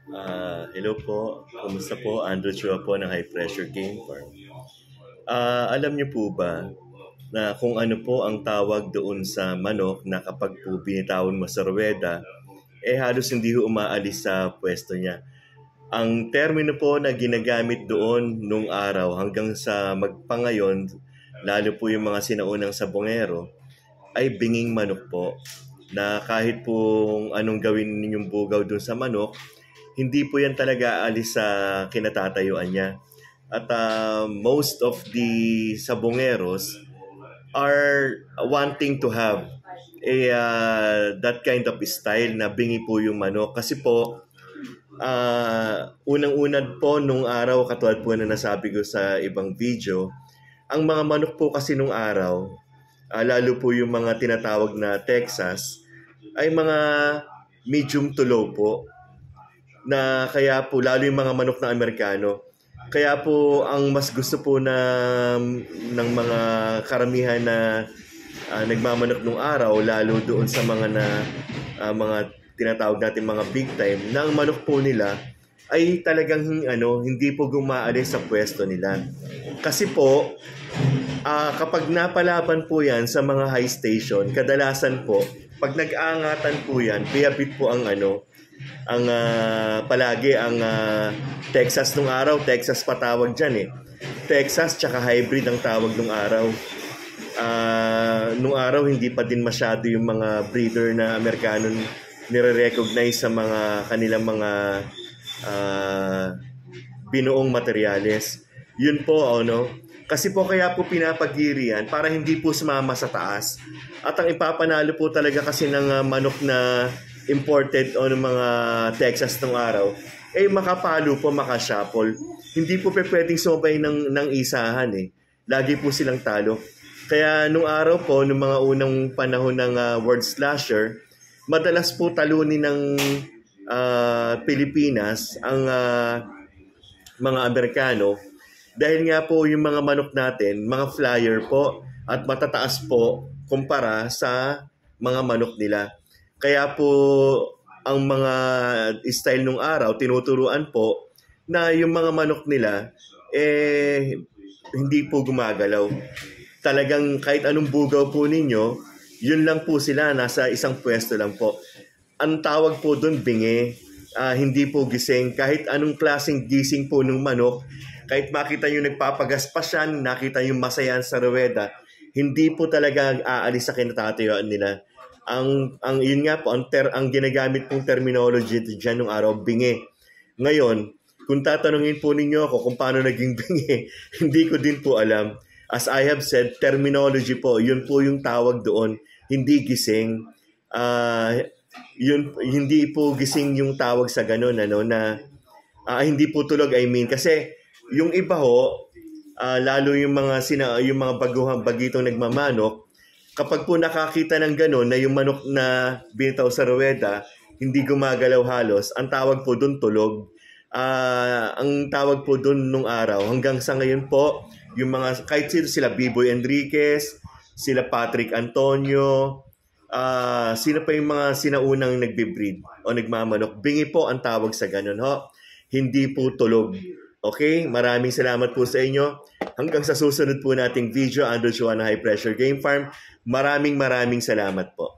Hello po. Kumusta po? Andrew Chua po ng High Pressure Game Farm. Alam niyo po ba na kung ano po ang tawag doon sa manok na kapag po binitawan mo sa ruweda, halos hindi ho umaalis sa pwesto niya. Ang termino po na ginagamit doon nung araw hanggang sa magpangayon, lalo po yung mga sinaunang sabongero, ay binging manok po. Na kahit po anong gawin ninyong bugaw doon sa manok, hindi po yan talaga aalis sa kinatatayuan niya. At most of the sabongeros are wanting to have that kind of style na bingi po yung manok. Kasi po, unang-unad po nung araw, katulad po na nasabi ko sa ibang video, ang mga manok po kasi nung araw, lalo po yung mga tinatawag na Texas, ay mga medium to low po. Na kaya po, lalo yung mga manok na Amerikano, kaya po ang mas gusto po ng mga karamihan na nagmamanok nung araw, lalo doon sa mga mga tinatawag natin mga big time, na ang manok po nila ay talagang hindi po gumaalis sa pwesto nila. Kasi po, kapag napalaban po yan sa mga high station, kadalasan po, pag nag-aangatan po yan, piyabit po ang palagi ang Texas nung araw. Texas patawag dyan Texas tsaka hybrid ang tawag nung araw. Nung araw hindi pa din masyado yung mga breeder na Amerikano nire-recognize sa mga kanilang mga binuong materyales. Yun po, kasi po kaya po pinapagirian para hindi po sumama sa taas. At ang ipapanalo po talaga kasi ng manok na imported o ng mga Texas ng araw, makapalo po, makashuffle. Hindi po pwedeng sumabay ng isahan Lagi po silang talo. Kaya nung araw po, nung mga unang panahon ng word slasher, madalas po talunin ng Pilipinas ang mga Amerikano dahil nga po yung mga manok natin, mga flyer po at matataas po kumpara sa mga manok nila. Kaya po ang mga style nung araw, tinuturuan po na yung mga manok nila hindi po gumagalaw. Talagang kahit anong bugaw po ninyo, yun lang po sila, nasa isang pwesto lang po. Ang tawag po doon bingi, hindi po gising. Kahit anong klaseng gising po ng manok, kahit makita nyo nagpapagaspas yan, nakita nyo masayan sa ruweda, hindi po talaga aalis sa kinatatayuan nila. Ang yun nga po, ang ginagamit pong terminology diyan nung araw, bingi. Ngayon, kung tatanungin po ninyo ako kung paano naging bingi, hindi ko din po alam. As I have said, terminology po, yun po yung tawag doon, hindi gising. Hindi po gising yung tawag sa ganun, na hindi po tulog, kasi yung iba ho, lalo yung mga bagitong nagmamanok, kapag po nakakita ng gano'n na yung manok na binitaw sa ruweda, hindi gumagalaw halos, ang tawag po doon tulog. Ang tawag po doon nung araw, hanggang sa ngayon po, yung mga, kahit sila Biboy Enriquez, sila Patrick Antonio, sino pa yung mga sinaunang nagbe-breed o nagmamanok, bingi po ang tawag sa gano'n ho. Hindi po tulog. Okay? Maraming salamat po sa inyo. Hanggang sa susunod po nating video, Andrew Chua ng High Pressure Game Farm. Maraming salamat po.